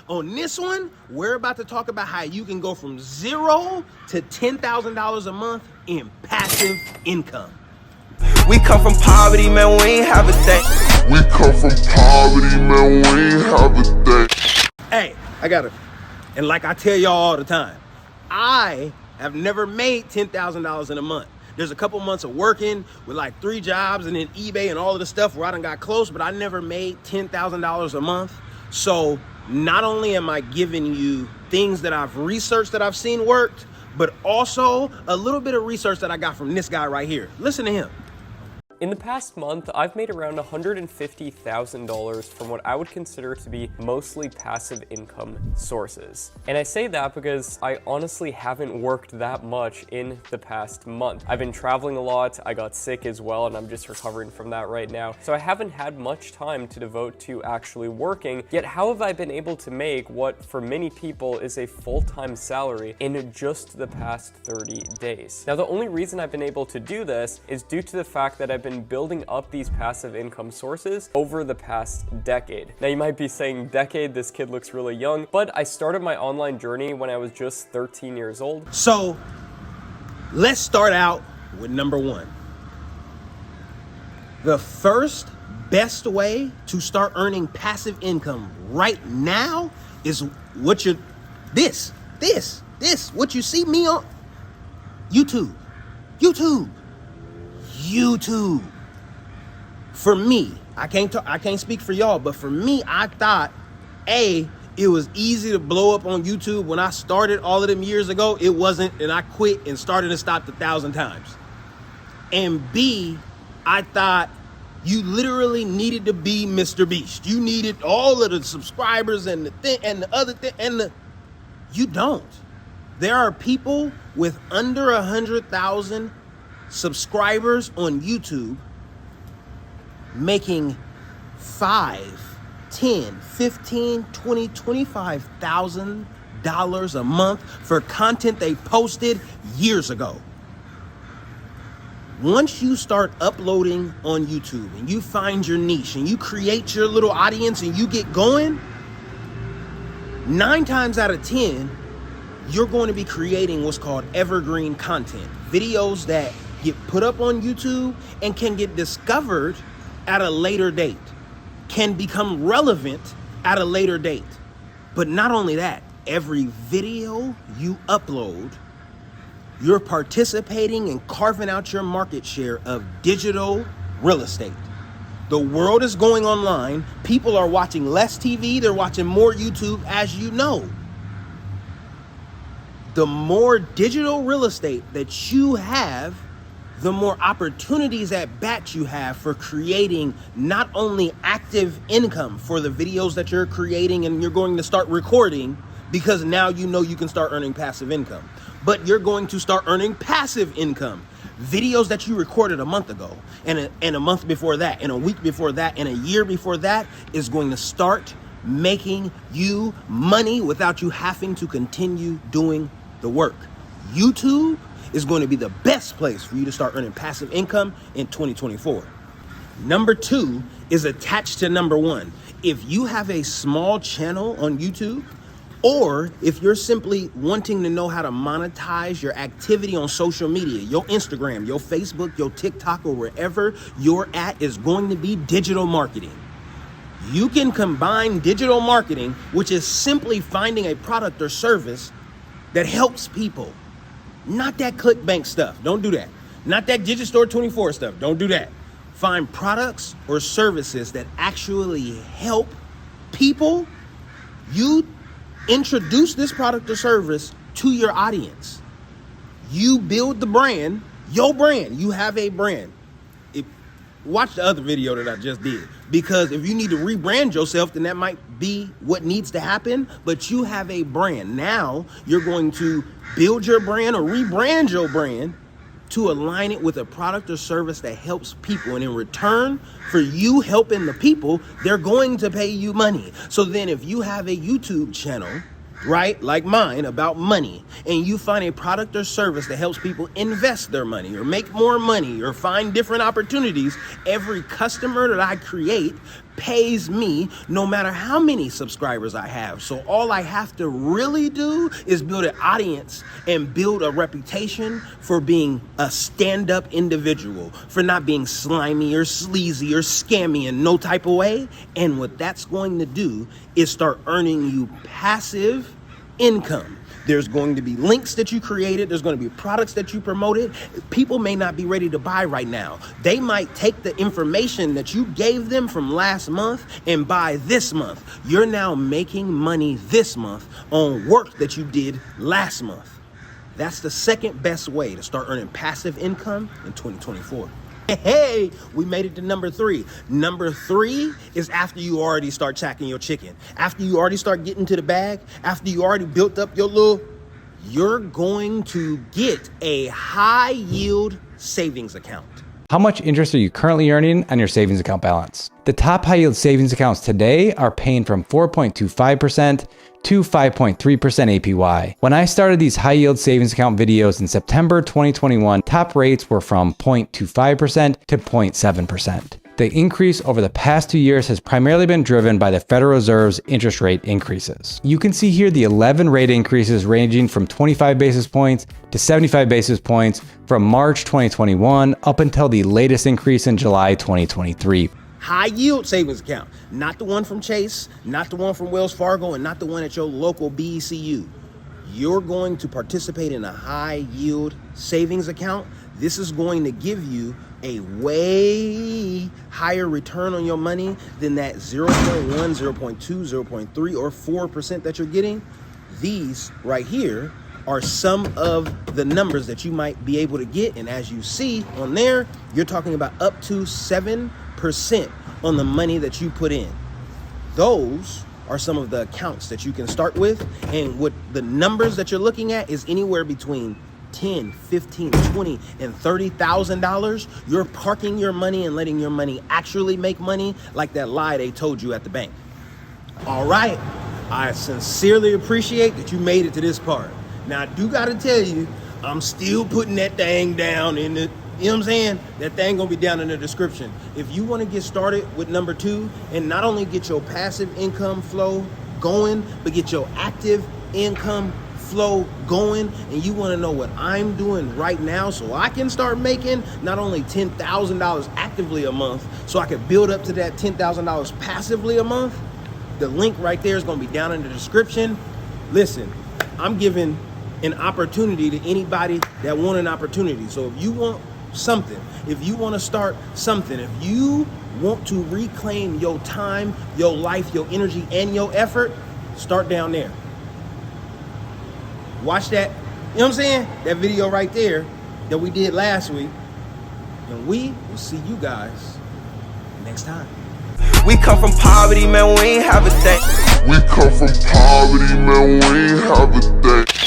On this one, we're about to talk about how you can go from $0 to $10,000 a month in passive income. We come from poverty, man, we ain't have a thing. We come from poverty, man, we ain't have a thing. Hey, and like I tell y'all all the time, I have never made $10,000 in a month. There's a couple months of working with like 3 jobs and then eBay and all of the stuff where I done got close, but I never made $10,000 a month. So not only am I giving you things that I've researched that I've seen worked, but also a little bit of research that I got from this guy right here. Listen to him. In the past month, I've made around $150,000 from what I would consider to be mostly passive income sources. And I say that because I honestly haven't worked that much in the past month. I've been traveling a lot, I got sick as well, and I'm just recovering from that right now. So I haven't had much time to devote to actually working, yet how have I been able to make what for many people is a full-time salary in just the past 30 days? Now, the only reason I've been able to do this is due to the fact that I've been building up these passive income sources over the past decade. Now you might be saying, decade, this kid looks really young, but I started my online journey when I was just 13 years old. So let's start out with number 1. The first best way to start earning passive income right now is what you see me on YouTube. For me, I can't speak for y'all, but for me, I thought it was easy to blow up on YouTube. When I started all of them years ago, it wasn't, and I quit and started and stopped 1,000 times. And B, I thought you literally needed to be Mr. Beast. You needed all of the subscribers and the thing and the other thing, you don't. There are people with under 100,000 subscribers on YouTube making $5, $10, $15, $20, $25,000 a month for content they posted years ago. Once you start uploading on YouTube and you find your niche and you create your little audience and you get going, 9 times out of 10, you're going to be creating what's called evergreen content. Videos that get put up on YouTube and can get discovered at a later date, can become relevant at a later date. But not only that, every video you upload, you're participating and carving out your market share of digital real estate. The world is going online. People are watching less TV. They're watching more YouTube, as you know. The more digital real estate that you have, the more opportunities at bat you have for creating not only active income for the videos that you're creating and you're going to start recording, because now you know you can start earning passive income, but you're going to start earning passive income. Videos that you recorded a month ago and a month before that and a week before that and a year before that is going to start making you money without you having to continue doing the work. YouTube is going to be the best place for you to start earning passive income in 2024. Number 2 is attached to number 1. If you have a small channel on YouTube, or if you're simply wanting to know how to monetize your activity on social media, your Instagram, your Facebook, your TikTok, or wherever you're at is going to be digital marketing. You can combine digital marketing, which is simply finding a product or service that helps people. Not that ClickBank stuff. Don't do that. Not that Digistore 24 stuff. Don't do that. Find products or services that actually help people. You introduce this product or service to your audience. You build the brand, your brand. You have a brand. Watch the other video that I just did, because if you need to rebrand yourself, then that might be what needs to happen, but you have a brand. Now you're going to build your brand or rebrand your brand to align it with a product or service that helps people. And in return for you helping the people, they're going to pay you money. So then if you have a YouTube channel, right, like mine, about money, and you find a product or service that helps people invest their money or make more money or find different opportunities, every customer that I create pays me no matter how many subscribers I have. So all I have to really do is build an audience and build a reputation for being a stand-up individual, for not being slimy or sleazy or scammy in no type of way. And what that's going to do is start earning you passive income. There's going to be links that you created. There's going to be products that you promoted. People may not be ready to buy right now. They might take the information that you gave them from last month and buy this month. You're now making money this month on work that you did last month. That's the second best way to start earning passive income in 2024. Hey, we made it to number 3. Number 3 is after you already start chacking your chicken. After you already start getting to the bag, after you already built up your you're going to get a high yield savings account. How much interest are you currently earning on your savings account balance? The top high yield savings accounts today are paying from 4.25% to 5.3% APY. When I started these high yield savings account videos in September 2021, top rates were from 0.25% to 0.7%. The increase over the past 2 years has primarily been driven by the Federal Reserve's interest rate increases. You can see here the 11 rate increases ranging from 25 basis points to 75 basis points from March 2021 up until the latest increase in July 2023. High yield savings account, not the one from Chase, not the one from Wells Fargo, and not the one at your local BECU. You're going to participate in a high yield savings account. This is going to give you a way higher return on your money than that 0.1, 0.2, 0.3, or 4% that you're getting. These right here are some of the numbers that you might be able to get. And as you see on there, you're talking about up to 7% on the money that you put in. Those are some of the accounts that you can start with. And what the numbers that you're looking at is anywhere between $10, $15, $20, and $30,000. You're parking your money and letting your money actually make money, like that lie they told you at the bank. All right, I sincerely appreciate that you made it to this part. Now, I do gotta tell you, I'm still putting that thing down in the, you know what I'm saying? That thing gonna be down in the description. If you wanna get started with number 2 and not only get your passive income flow going, but get your active income flow going, and you want to know what I'm doing right now so I can start making not only $10,000 actively a month, so I can build up to that $10,000 passively a month, the link right there is going to be down in the description. Listen, I'm giving an opportunity to anybody that want an opportunity. So if you want something, if you want to start something, if you want to reclaim your time, your life, your energy, and your effort, start down there. Watch that, you know what I'm saying? That video right there that we did last week. And we will see you guys next time. We come from poverty, man, we ain't have a thing. We come from poverty, man, we ain't have a thing.